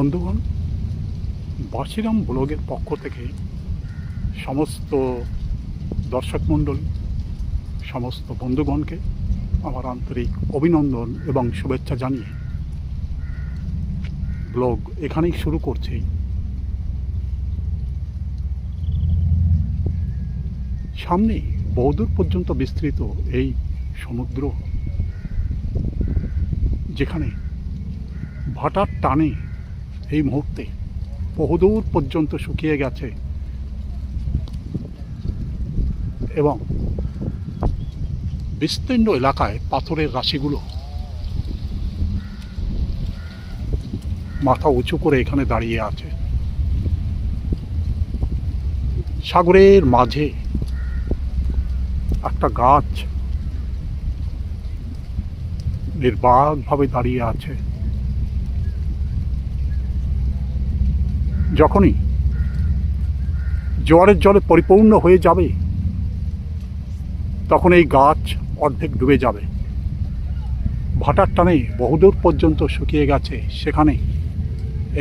বন্ধুগণ, বাসিরাম ব্লগের পক্ষ থেকে সমস্ত দর্শক মণ্ডল, সমস্ত বন্ধুগণকে আমার আন্তরিক অভিনন্দন এবং শুভেচ্ছা জানিয়ে ব্লগ এখানেই শুরু করছি। সামনে বহুদূর পর্যন্ত বিস্তৃত এই সমুদ্র, যেখানে ভাটার টানে এই মুহূর্তে বহুদূর পর্যন্ত শুকিয়ে গেছে এবং বিস্তীর্ণ এলাকায় পাথরের রাশিগুলো মাথা উঁচু করে এখানে দাঁড়িয়ে আছে। সাগরের মাঝে একটা গাছ নির্বাকভাবে দাঁড়িয়ে আছে। যখনই জোয়ারের জলে পরিপূর্ণ হয়ে যাবে, তখন এই গাছ অর্ধেক ডুবে যাবে। ভাটার টানে বহুদূর পর্যন্ত শুকিয়ে গেছে। সেখানে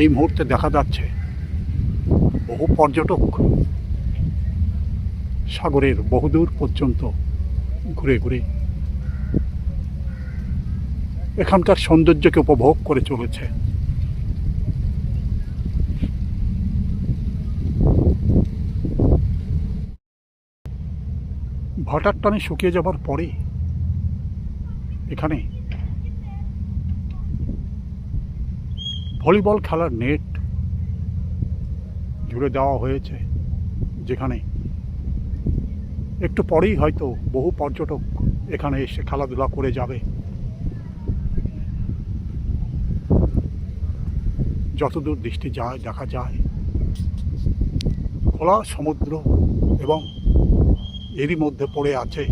এই মুহূর্তে দেখা যাচ্ছে বহু পর্যটক সাগরের বহুদূর পর্যন্ত ঘুরে ঘুরে এখানকার সৌন্দর্যকে উপভোগ করে চলেছে। ভাটার টানে শুকিয়ে যাবার পরে এখানে ভলিবল খেলার নেট জুড়ে দেওয়া হয়েছে, যেখানে একটু পরেই হয়তো বহু পর্যটক এখানে এসে খেলাধুলা করে যাবে। যতদূর দৃষ্টি যায় দেখা যায় খোলা সমুদ্র এবং এরই মধ্যে পড়ে আছে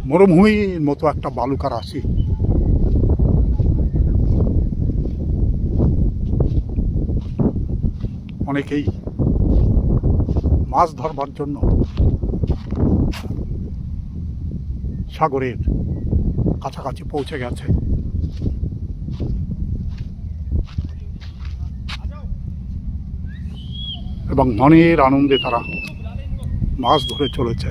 মরুভূমির মতো একটা বালুকা রাশি। অনেকেই মাছ ধরবার জন্য সাগরের কাছাকাছি পৌঁছে গেছে। এবং মনের আনন্দে তারা মাছ ধরে চলেছে।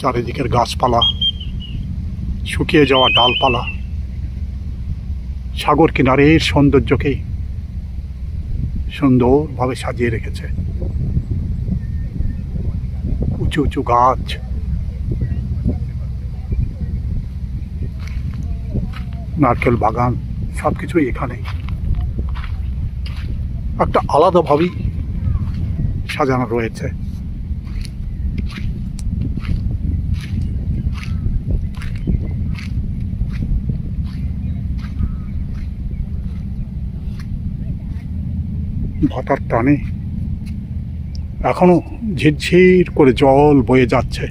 চারিদিকের গাছপালা, শুকিয়ে যাওয়া ডালপালা সাগর কিনারের সৌন্দর্যকে সুন্দরভাবে সাজিয়ে রেখেছে। উঁচু উঁচু গাছ, নারকেল বাগান, সব কিছুই এখানে একটা আলাদাভাবেই সাজানো রয়েছে। ভাটার টানে এখনো ঝিরঝির করে জল বয়ে যাচ্ছে।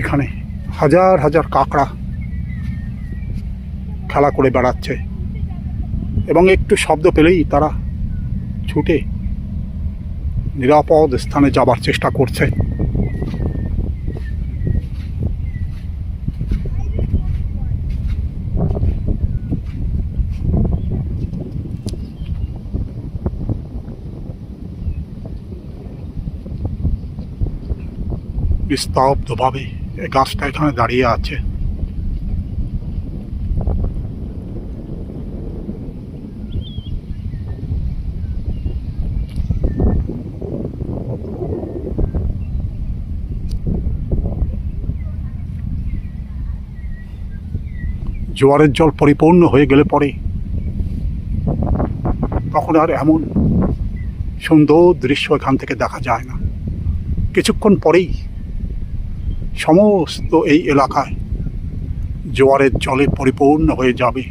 এখানে হাজার হাজার কাঁকড়া খেলা করে বেড়াচ্ছে এবং একটু শব্দ পেলেই তারা ছুটে নিরাপদ স্থানে যাবার চেষ্টা করছে। নিস্তব্ধভাবে এই গাছটা এখানে দাঁড়িয়ে আছে। জোয়ারের জল পরিপূর্ণ হয়ে গেলে পরে তখন আর এমন সুন্দর দৃশ্য এখান থেকে দেখা যায় না। কিছুক্ষণ পরেই সমস্ত এই এলাকায় জোয়ারের জলে পরিপূর্ণ হয়ে যাবে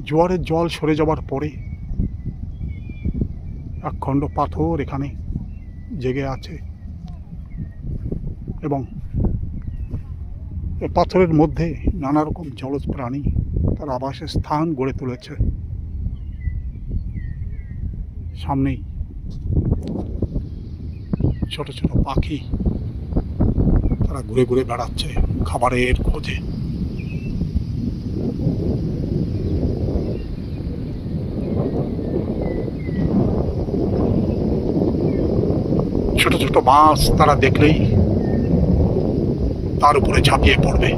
জোয়ারের জল সরে যাওয়ার পরে একখণ্ড পাথর এখানে জেগে আছে এবং এই পাথরের মধ্যে নানা রকম জলজ প্রাণী তার আবাসের স্থান গড়ে তুলেছে। সামনেই ছোট ছোট পাখি তারা ঘুরে ঘুরে বেড়াচ্ছে খাবারের খোঁজে। ছোট ছোট মাছ তারা দেখলেই তার উপরে ঝাঁপিয়ে পড়বে।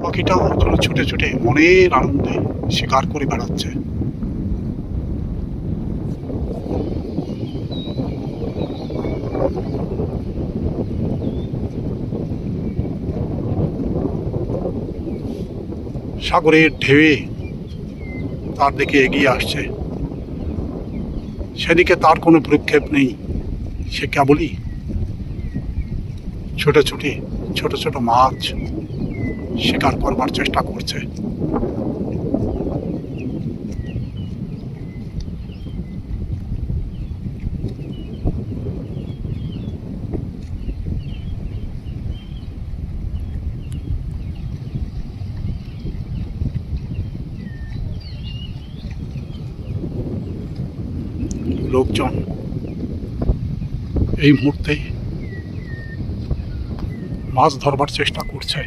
পাখিটাও যেন ছুটে ছুটে মনের আনন্দে শিকার করে বেড়াচ্ছে। সাগরের ঢেউয়ে তার দিকে এগিয়ে আসছে, সেদিকে তার কোনো ভ্রুক্ষেপ নেই। সে কেবলই ছুটে ছোট ছোট মাছ শিকার করবার চেষ্টা করছে। লোকজন এই মুহূর্তে মাছ ধরবার চেষ্টা করছে।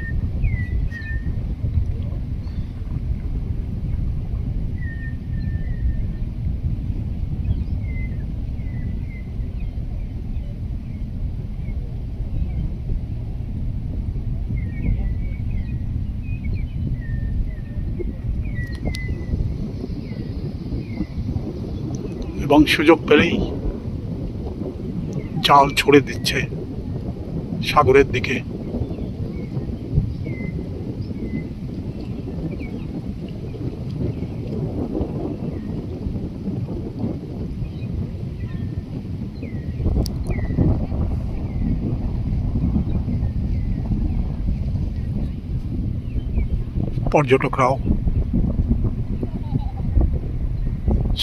এবং সুযোগ পেলেই জাল ছড়ে দিচ্ছে সাগরের দিকে। পর্যটকরাও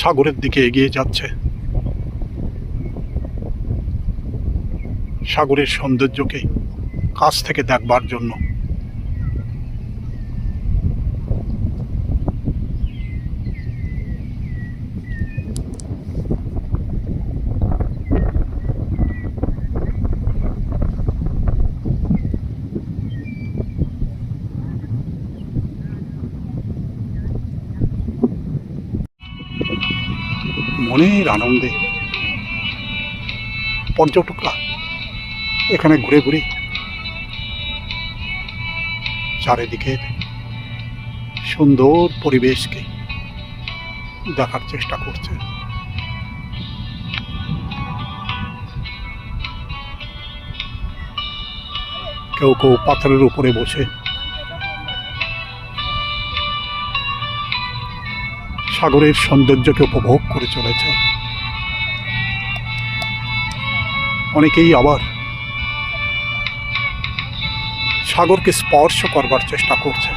সাগরের দিকে এগিয়ে যাচ্ছে সাগরের সৌন্দর্যকে কাছ থেকে দেখবার জন্য। মনের আনন্দে পর্যটকরা এখানে ঘুরে ঘুরে চারিদিকের সুন্দর পরিবেশকে দেখার চেষ্টা করছে। কেউ কেউ পাথরের উপরে বসে সাগরের সৌন্দর্যকে উপভোগ করে চলেছে। অনেকেই আবার সাগরকে স্পর্শ করবার চেষ্টা করছে।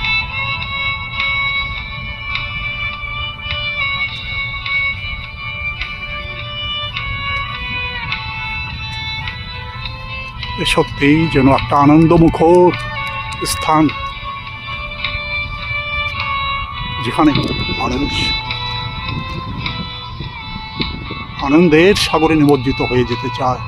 এ সত্যিই যেন একটা আনন্দমুখর স্থান, যেখানে মানুষ আনন্দের সাগরে নিমজ্জিত হয়ে যেতে চায়।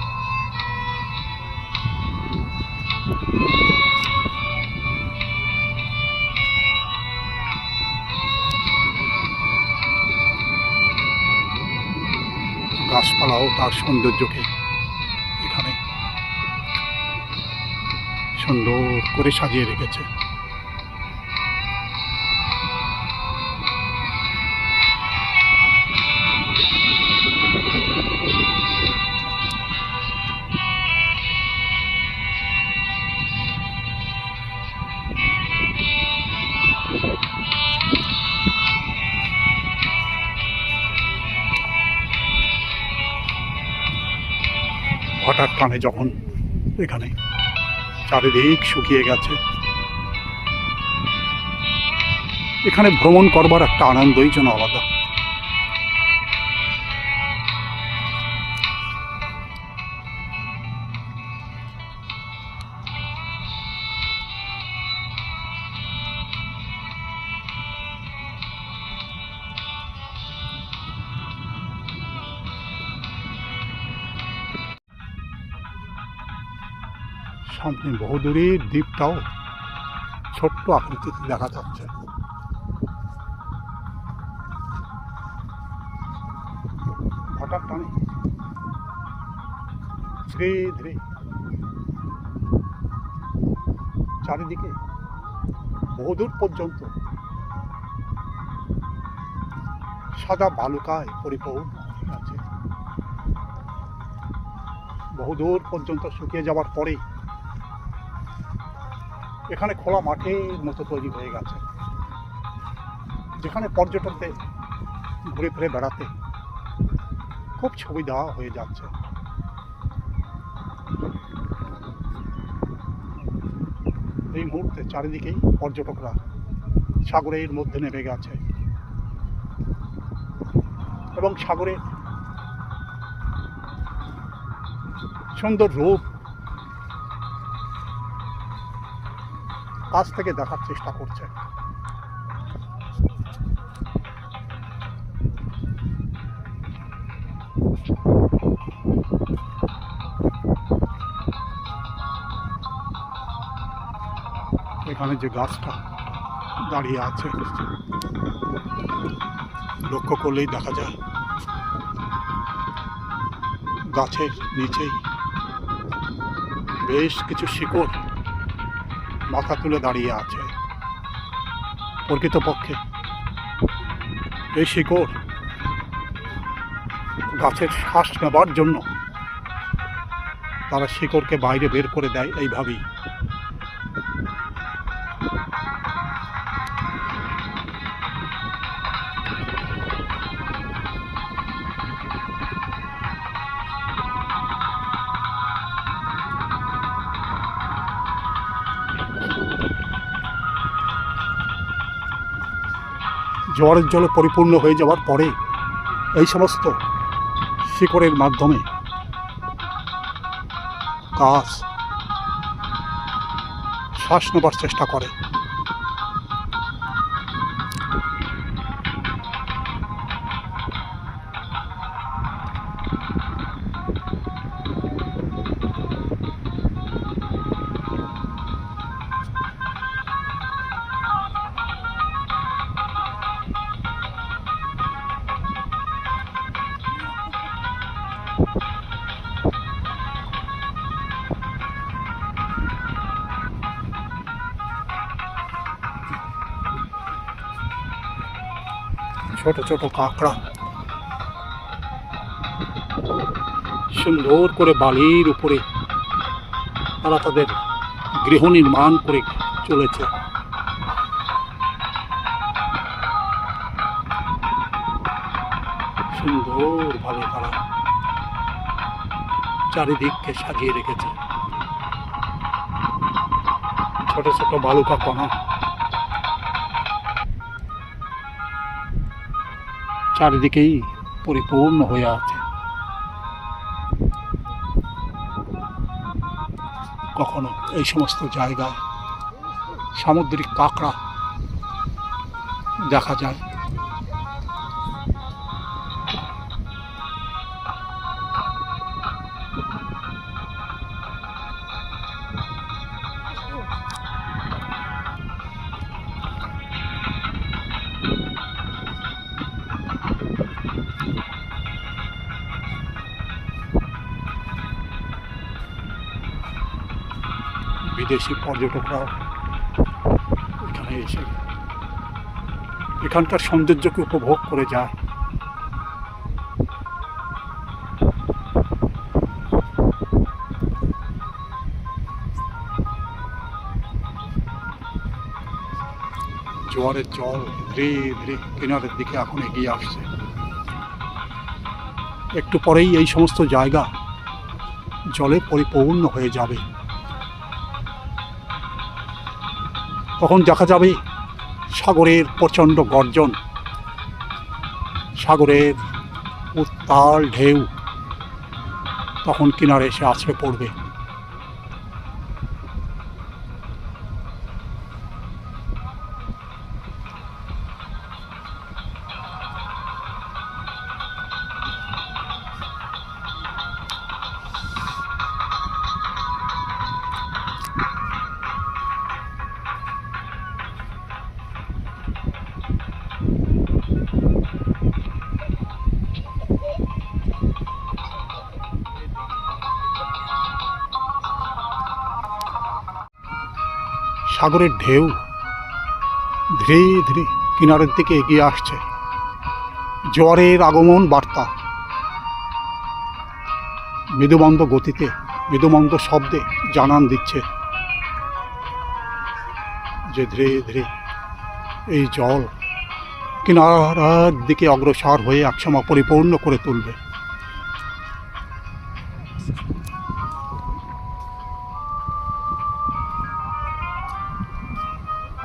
গাছপালাও তার সৌন্দর্যকে এখানে সুন্দর করে সাজিয়ে রেখেছে। ভাটার টানে যখন এখানে চারিদিক শুকিয়ে গেছে, এখানে ভ্রমণ করবার একটা আনন্দই যেন আলাদা। সামনে বহুদূরের দ্বীপটাও ছোট্ট আকৃতিতে দেখা যাচ্ছে। হঠাৎ টানে ধীরে ধীরে চারিদিকে বহুদূর পর্যন্ত সাদা বালুকায় পরিপূর্ণ আছে। বহুদূর পর্যন্ত শুকিয়ে যাওয়ার পরে এখানে খোলা মাঠের মতো তৈরি হয়ে গেছে, যেখানে পর্যটকদের ঘুরে ফিরে বেড়াতে খুব সুবিধা হয়ে যাচ্ছে। এই মুহূর্তে চারিদিকেই পর্যটকরা সাগরের মধ্যে নেমে গেছে এবং সাগরের সুন্দর রূপ কাছ থেকে দেখার চেষ্টা করছে। এখানে যে গাছটা দাঁড়িয়ে আছে লক্ষ্য করলেই দেখা যায় গাছের নিচেই বেশ কিছু শিকড় মাথা তুলে দাঁড়িয়ে আছে। প্রকৃতপক্ষে এই শিকড় গাছের শ্বাস নেবার জন্য তারা শিকড়কে বাইরে বের করে দেয় এইভাবেই। জোয়ারের জলে পরিপূর্ণ হয়ে যাওয়ার পরে এই সমস্ত শিকড়ের মাধ্যমে গাছ শ্বাস নেবার চেষ্টা করে। ছোট ছোট কাঁকড়া সুন্দর করে বালির উপরে তারা তাদের গৃহ নির্মাণ করে চলেছে। সুন্দরভাবে তারা চারিদিককে সাজিয়ে রেখেছে। ছোট ছোট বালুকা কণা চারিদিকেই পরিপূর্ণ হয়ে আছে। কখনো এই সমস্ত জায়গায় সামুদ্রিক কাঁকড়া দেখা যায়। বিদেশি পর্যটকরাও এখানে এসে এখানকার সৌন্দর্যকে উপভোগ করে যায়। জোয়ারের জল ধীরে ধীরে কিনারের দিকে এখন এগিয়ে আসছে। একটু পরেই এই সমস্ত জায়গা জলে পরিপূর্ণ হয়ে যাবে। তখন দেখা যাবে সাগরের প্রচণ্ড গর্জন, সাগরের উত্তাল ঢেউ তখন কিনারে এসে আছড়ে পড়বে। সাগরের ঢেউ ধীরে ধীরে কিনারের দিকে এগিয়ে আসছে। জোয়ারের আগমন বার্তা মৃদুমন্দ গতিতে, মৃদুমন্দ শব্দে জানান দিচ্ছে যে ধীরে ধীরে এই জল কিনারার দিকে অগ্রসর হয়ে একসময় পরিপূর্ণ করে তুলবে।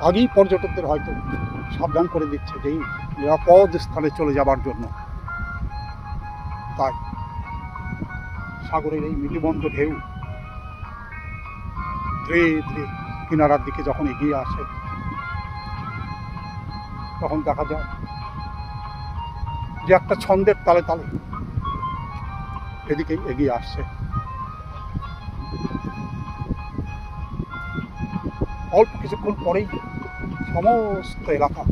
আগেই পর্যটকদের হয়তো সাবধান করে দিচ্ছে যে নিরাপদ স্থানে চলে যাবার জন্য। তাই সাগরের এই মৃদুমন্দ ঢেউ ধীরে ধীরে কিনারার দিকে যখন এগিয়ে আসে, তখন দেখা যায় যে একটা ছন্দের তালে তালে এদিকে এগিয়ে আসছে। অল্প কিছুক্ষণ পরেই সমস্ত এলাকা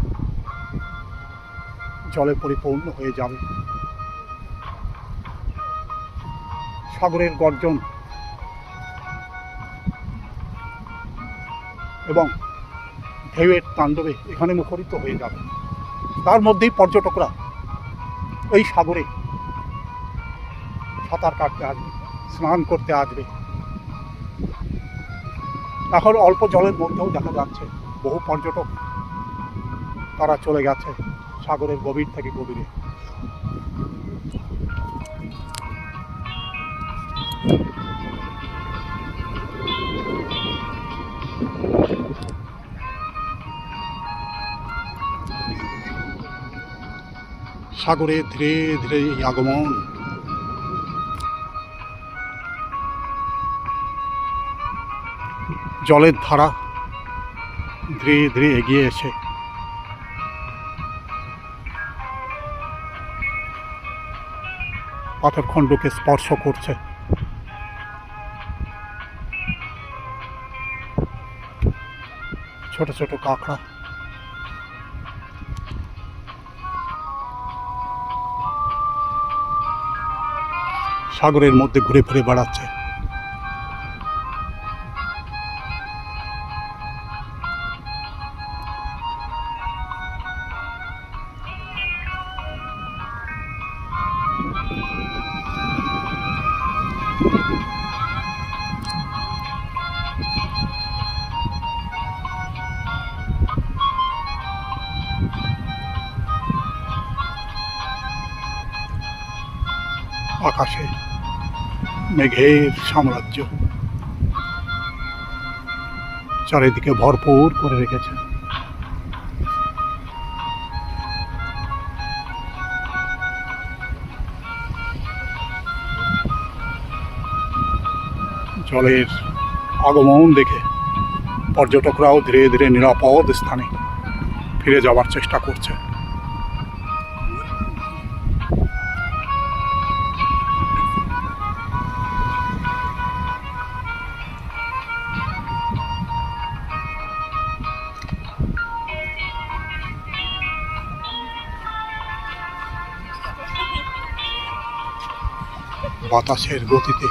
জলে পরিপূর্ণ হয়ে যাবে। সাগরের গর্জন এবং ঢেউয়ের তাণ্ডবে এখানে মুখরিত হয়ে যাবে। তার মধ্যেই পর্যটকরা এই সাগরে সাঁতার কাটতে আসবে, স্নান করতে আসবে। এখন অল্প জলের মধ্যেও দেখা যাচ্ছে বহু পর্যটক তারা চলে গেছে সাগরের গভীর থেকে গভীরে। সাগরে ধীরে ধীরে আগমন, জলের ধারা ধীরে ধীরে এগিয়ে এসে পাথরখণ্ডকে স্পর্শ করছে। ছোট ছোট কাঁকড়া সাগরের মধ্যে ঘুরে ফিরে বেড়াচ্ছে। আকাশে মেঘের সাম্রাজ্য চারিদিকে ভরপুর করে রেখেছে। জলের আগমন দেখে পর্যটকরাও ধীরে ধীরে নিরাপদ স্থানে ফিরে যাওয়ার চেষ্টা করছে। বাতাসের গতিতে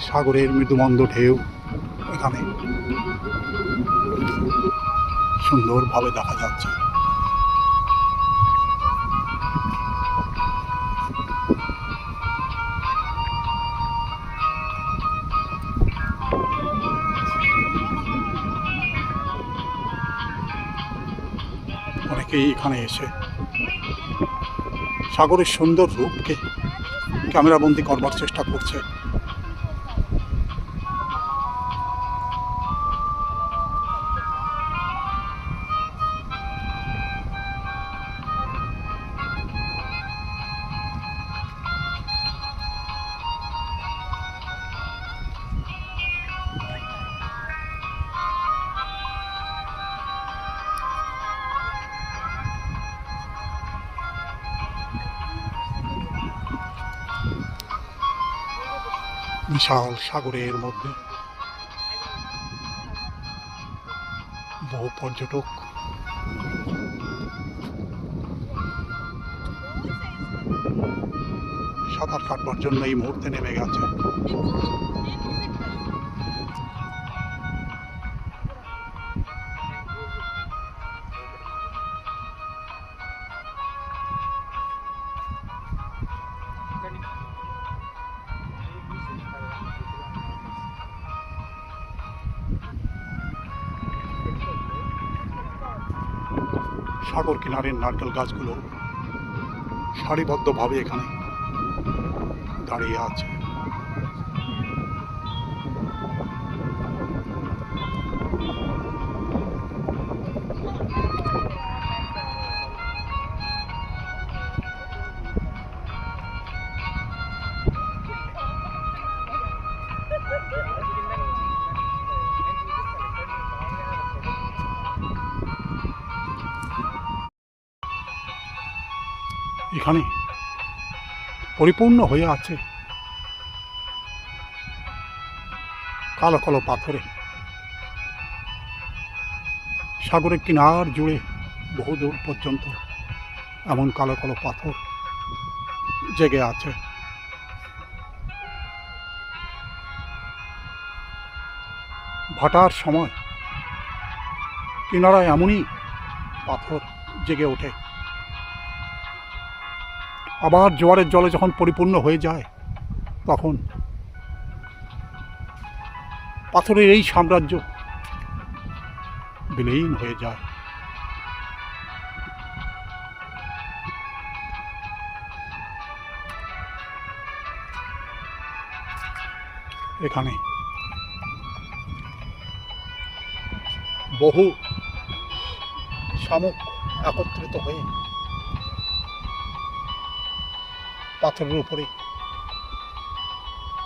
সাগরের মৃদুমন্দ ঢেউ এখানে সুন্দরভাবে দেখা যাচ্ছে। অনেকেই এখানে এসে সাগরের সুন্দর রূপকে ক্যামেরাবন্দি করবার চেষ্টা করছে। বিশাল সাগরের মধ্যে বহু পর্যটক সাঁতার কাটবার জন্য এই মুহূর্তে নেমে গেছে। সাগর কিনারের নারকেল গাছগুলো সারিবদ্ধভাবে এখানে দাঁড়িয়ে আছে। এখানে পরিপূর্ণ হয়ে আছে কালো কালো পাথরে। সাগরের কিনার জুড়ে বহু দূর পর্যন্ত এমন কালো কালো পাথর জেগে আছে। ভাটার সময় কিনারায় এমনই পাথর জেগে ওঠে। আবার জোয়ারের জলে যখন পরিপূর্ণ হয়ে যায় তখন পাথরের এই সাম্রাজ্য বিলীন হয়ে যায়। এখানে বহু শামুক একত্রিত হয়ে পাথরের উপরে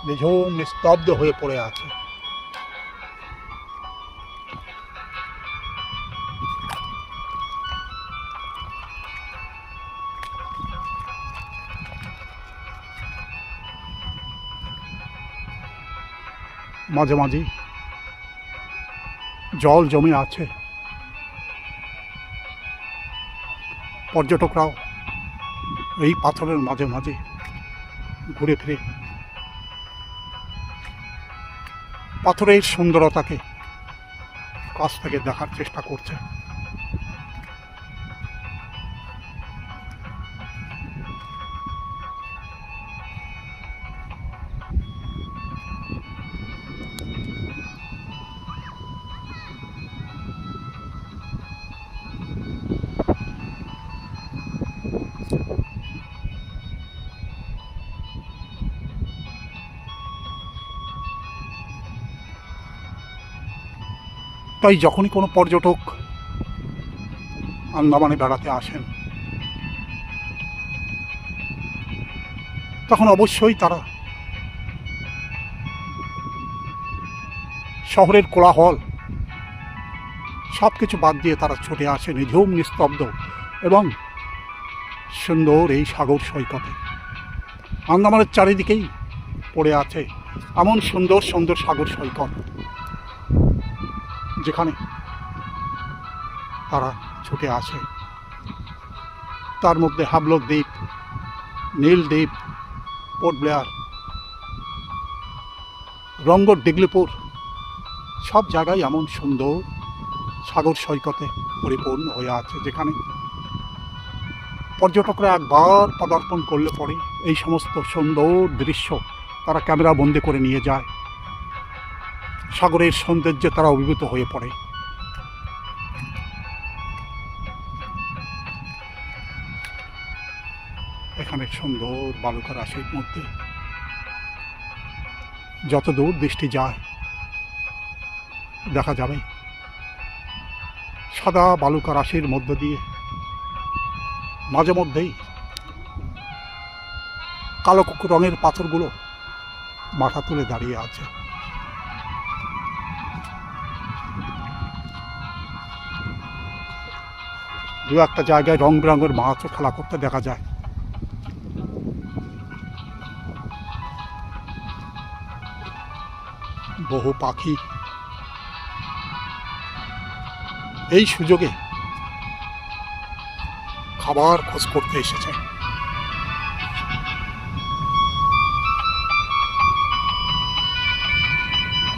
নিঝুম নিস্তব্ধ হয়ে পড়ে আছে। মাঝে মাঝে জল জমে আছে। পর্যটকরাও এই পাথরের মাঝে মাঝে ঘুরে ফিরে পাথরের সুন্দরতাকে কাছ থেকে দেখার চেষ্টা করছে। তাই যখনই কোনো পর্যটক আন্দামানে বেড়াতে আসেন তখন অবশ্যই তারা শহরের কোলাহল সব কিছু বাদ দিয়ে তারা ছুটে আসে নিঝুম নিস্তব্ধ এবং সুন্দর এই সাগর সৈকতে। আন্দামানের চারিদিকেই পড়ে আছে এমন সুন্দর সুন্দর সাগর সৈকত যেখানে তারা ছুটে আসে। তার মধ্যে হাবলক দ্বীপ, নীল দ্বীপ, পোর্ট ব্লেয়ার, রঙ্গর ডিগলিপুর সব জায়গায় এমন সুন্দর সাগর সৈকতে পরিপূর্ণ হয়ে আছে যেখানে পর্যটকরা একবার পদার্পণ করলে পরে এই সমস্ত সুন্দর দৃশ্য তারা ক্যামেরা বন্দি করে নিয়ে যায়। সাগরের সৌন্দর্যে তারা অভিভূত হয়ে পড়ে। এখানে সুন্দর বালুকা রাশির মধ্যে যত দূর দৃষ্টি যায় দেখা যাবে সাদা বালুকা রাশির মধ্য দিয়ে মাঝে মধ্যেই কালো রঙের পাথরগুলো মাথা তুলে দাঁড়িয়ে আছে। দু একটা জায়গায় রং বেরঙের মাছও খেলা করতে দেখা যায়। বহু পাখি এই সুযোগে খাবার খোঁজ করতে এসেছে।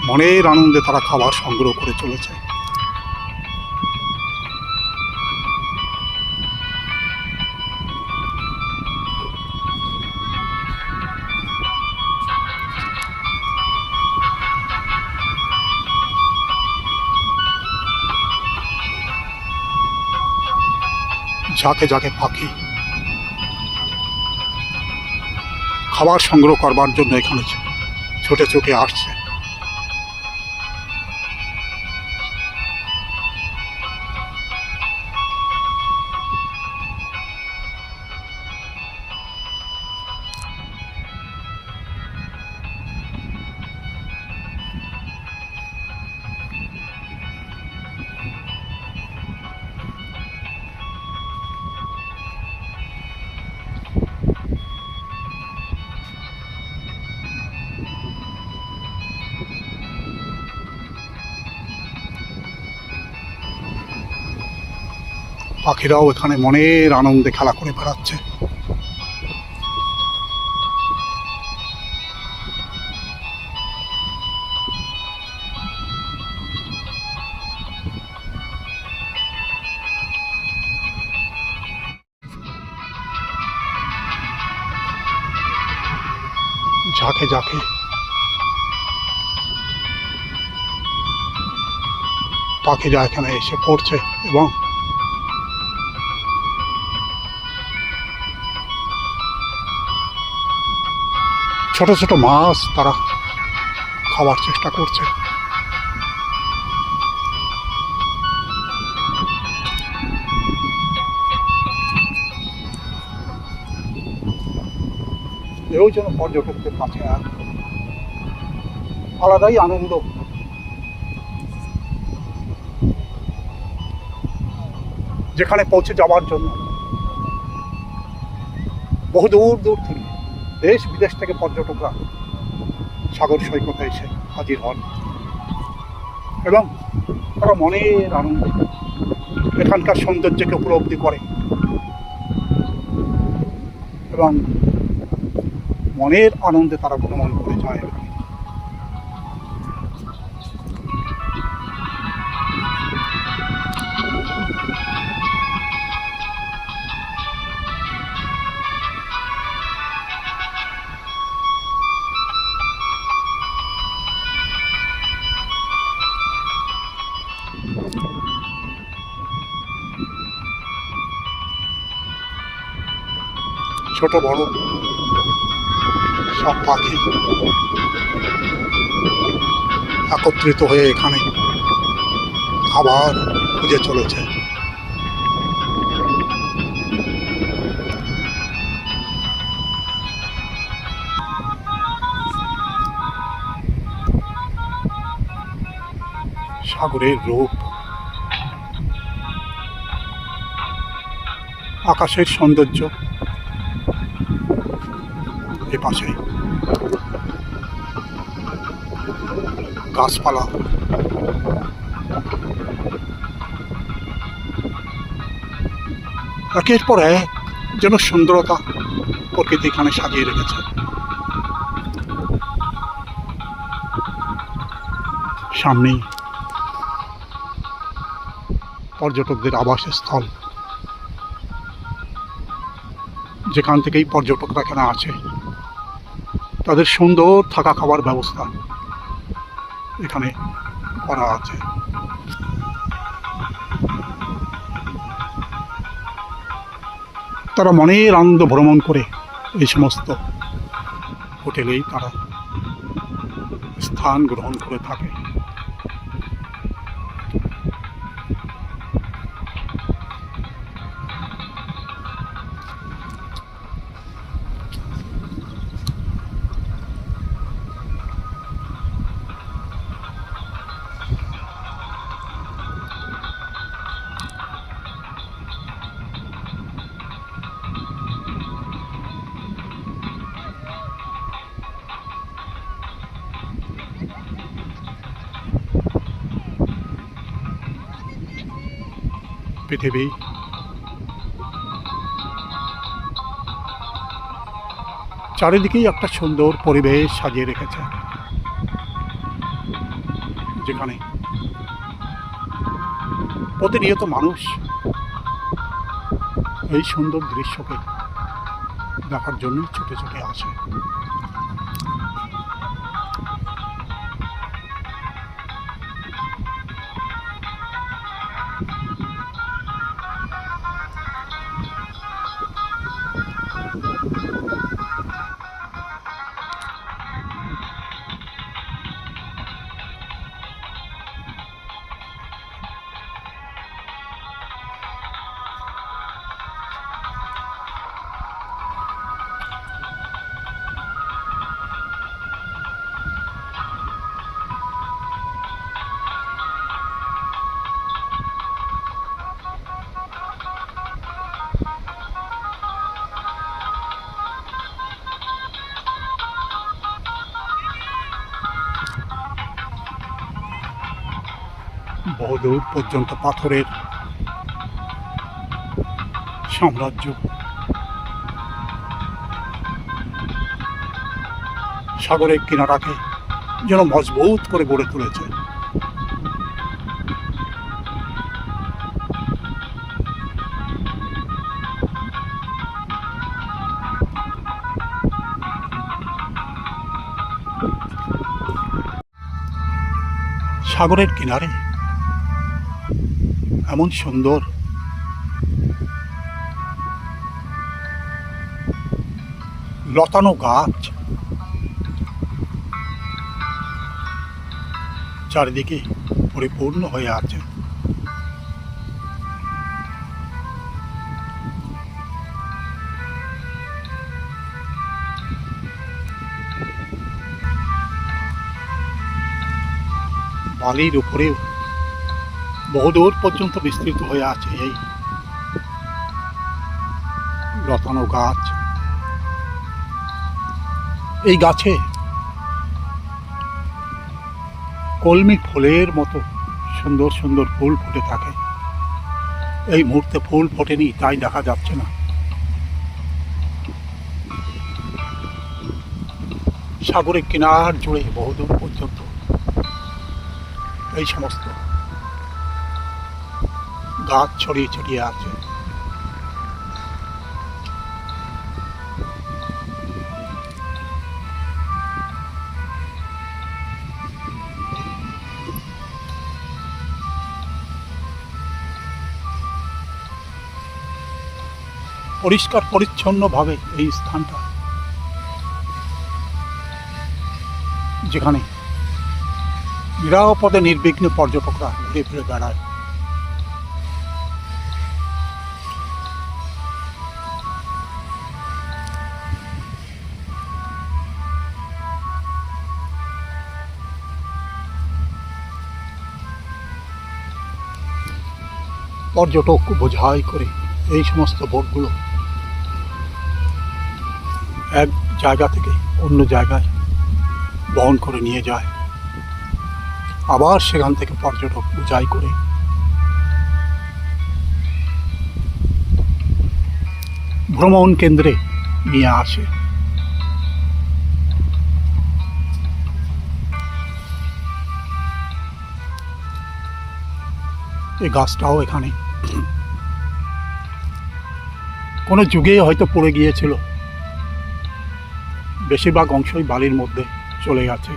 মনের আনন্দে তারা খাবার সংগ্রহ করে চলেছে। ঝাঁকে ঝাঁকে পাখি খাবার সংগ্রহ করবার জন্য এখানে ছুটে ছুটে আসছে। পাখিরাও এখানে মনের আনন্দে খেলা করে বেড়াচ্ছে। ঝাঁকে ঝাঁকে পাখিরা এখানে এসে পড়ছে এবং ছোট ছোট মাছ তারা খাওয়ার চেষ্টা করছে। এও যেন পর্যটকদের কাছে এক আলাদাই আনন্দ। যেখানে পৌঁছে যাওয়ার জন্য বহু দূর দূর থেকে দেশ বিদেশ থেকে পর্যটকরা সাগর সৈকতে এসে হাজির হন এবং তারা মনের আনন্দে এখানকার সৌন্দর্যকে উপলব্ধি করে এবং মনের আনন্দে তারা ভ্রমণ করে যায়। ছোট বড় সব পাখি একত্রিত হয়ে এখানে খাবার খুঁজে চলেছে। সাগরের রূপ, আকাশের সৌন্দর্য, এপাশে গাছপালা, একের পর এক যেন সুন্দরতা প্রকৃতি এখানে সাজিয়ে রেখেছে। সামনেই পর্যটকদের আবাসস্থল, যেখান থেকেই পর্যটকরা এখানে আছে তাদের সুন্দর থাকা খাবার ব্যবস্থা এখানে করা আছে। তারা মনের আনন্দ ভ্রমণ করে এই সমস্ত হোটেলেই তারা স্থান গ্রহণ করে থাকে। পৃথিবী চারিদিকেই একটা সুন্দর পরিবেশ সাজিয়ে রেখেছে, যেখানে প্রতিনিয়ত মানুষ এই সুন্দর দৃশ্যকে দেখার জন্য ছুটে ছুটে আসে। বহুদূর পর্যন্ত পাথরের সাম্রাজ্য, সাগরের কিনারাকে যেন মজবুত করে গড়ে তুলেছে। সাগরের কিনারে এমন সুন্দর লতানো গাছ, চারিদিকে পরিপূর্ণ হয়ে আছে। বালির উপরেও বহুদূর পর্যন্ত বিস্তৃত হয়ে আছে এই লতানো গাছ। এই গাছে কলমি ফুলের মতো সুন্দর সুন্দর ফুল ফুটে থাকে। এই মুহূর্তে ফুল ফোটেনি তাই দেখা যাচ্ছে না। সাগরের কিনার জুড়ে বহুদূর পর্যন্ত এই সমস্ত গাছ ছড়িয়ে ছড়িয়ে আছে। পরিষ্কার পরিচ্ছন্নভাবে এই স্থানটা, যেখানে নিরাপদে নির্বিঘ্নে পর্যটকরা ঘুরে ফিরে বেড়ায়। পর্যটক বোঝাই করে এই সমস্ত বোটগুলো এক জায়গা থেকে অন্য জায়গায় বহন করে নিয়ে যায়, আবার সেখান থেকে পর্যটক বোঝাই করে ভ্রমণ কেন্দ্রে নিয়ে আসে। এই গাছটাও এখানে কোনো যুগে হয়তো পড়ে গিয়েছিল, বেশিরভাগ অংশই বালির মধ্যে চলে গেছে,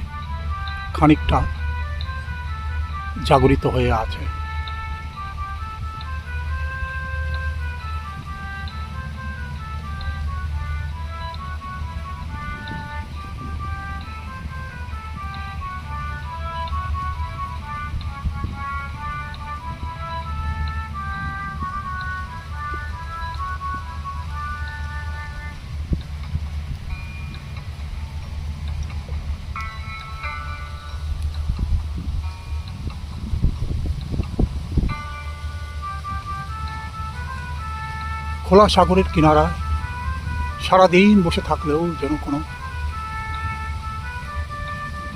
খানিকটা জাগরিত হয়ে আছে। খোলা সাগরের কিনারায় সারাদিন বসে থাকলেও যেন কোনো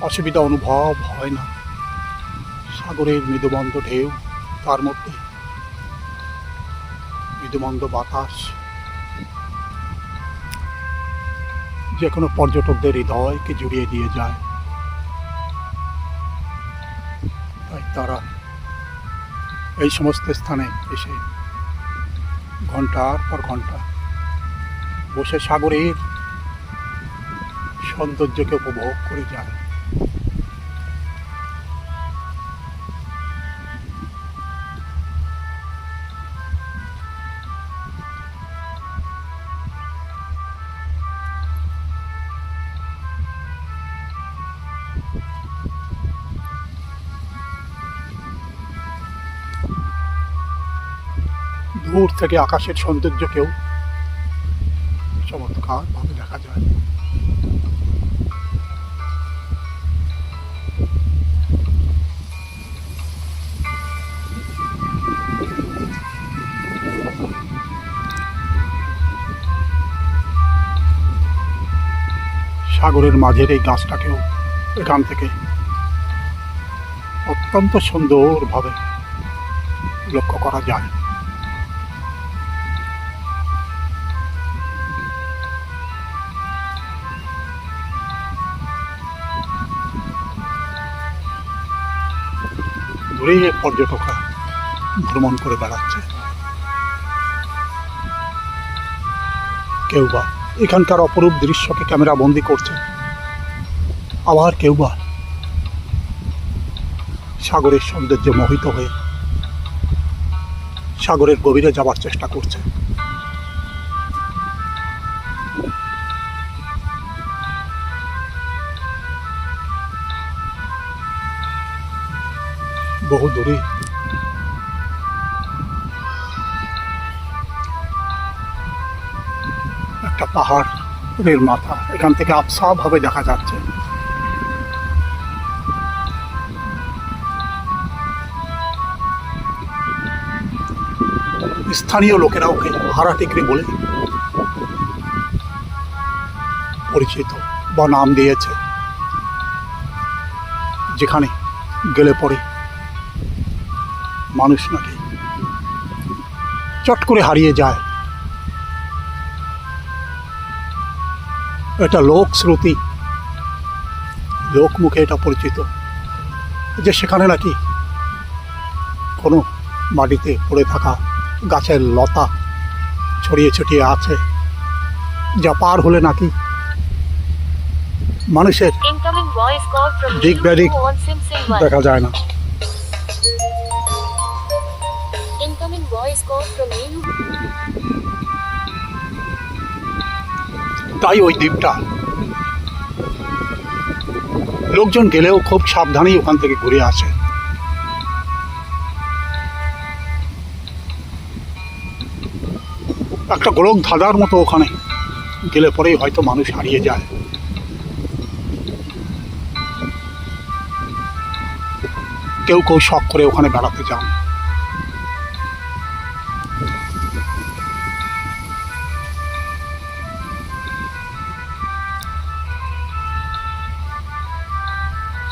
অসুবিধা অনুভব হয় না। সাগরের মৃদুমন্দ ঢেউ, তার মধ্যে মৃদুমন্দ বাতাস যে কোনো পর্যটকদের হৃদয়কে জুড়িয়ে দিয়ে যায়। তাই তারা এই সমস্ত স্থানে এসে ঘন্টার পর ঘন্টা বসে সাগরের সৌন্দর্যকে উপভোগ করে যায়। দূর থেকে আকাশের সৌন্দর্যকেও চমৎকার ভাবে দেখা যায়। সাগরের মাঝের এই গাছটাকেও এখান থেকে অত্যন্ত সুন্দরভাবে লক্ষ্য করা যায়। দূরে পর্যটকরা ভ্রমণ করে বেড়াচ্ছে, কেউ বা এখানকার অপরূপ দৃশ্যকে ক্যামেরা বন্দি করছে, আবার কেউ বা সাগরের সৌন্দর্যে মোহিত হয়ে সাগরের গভীরে যাবার চেষ্টা করছে। বহু দূরে একটা পাহাড়ের মাথা এখান থেকে আবছাভাবে দেখা যাচ্ছে। স্থানীয় লোকেরা ওকে হারা টেকরি বলে পরিচিত বা নাম দিয়েছে, যেখানে গেলে পরে মানুষ নাকি চট করে হারিয়ে যায়। এটা লোক শ্রুতি, লোক মুখে এটা পরিচিত যে সেখানে নাকি কোনো মাটিতে পড়ে থাকা গাছের লতা ছড়িয়ে ছিটিয়ে আছে, যা পার হলে নাকি মানুষের দিক ব্যাদিক দেখা যায় না। তাই ওই দ্বীপটা লোকজন গেলেও খুব সাবধানেই ওখান থেকে ঘুরে আসে। একটা গোলক ধাঁধার মতো ওখানে গেলে পরেই হয়তো মানুষ হারিয়ে যায়। কেউ কেউ শখ করে ওখানে বেড়াতে যান।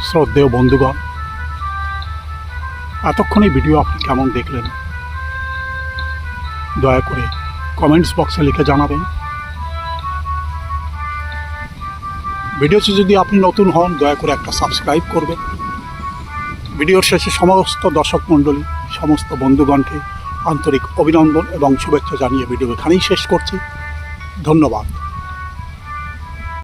শ্রদ্ধেয় বন্ধুগণ, এতক্ষণ এই ভিডিও আপনি কেমন দেখলেন দয়া করে কমেন্টস বক্সে লিখে জানাবেন। ভিডিওটি যদি আপনি নতুন হন দয়া করে একটা সাবস্ক্রাইব করবেন। ভিডিওর শেষে সমস্ত দর্শক মণ্ডলী, সমস্ত বন্ধুগণকে আন্তরিক অভিনন্দন এবং শুভেচ্ছা জানিয়ে ভিডিও এখানেই শেষ করছি। ধন্যবাদ।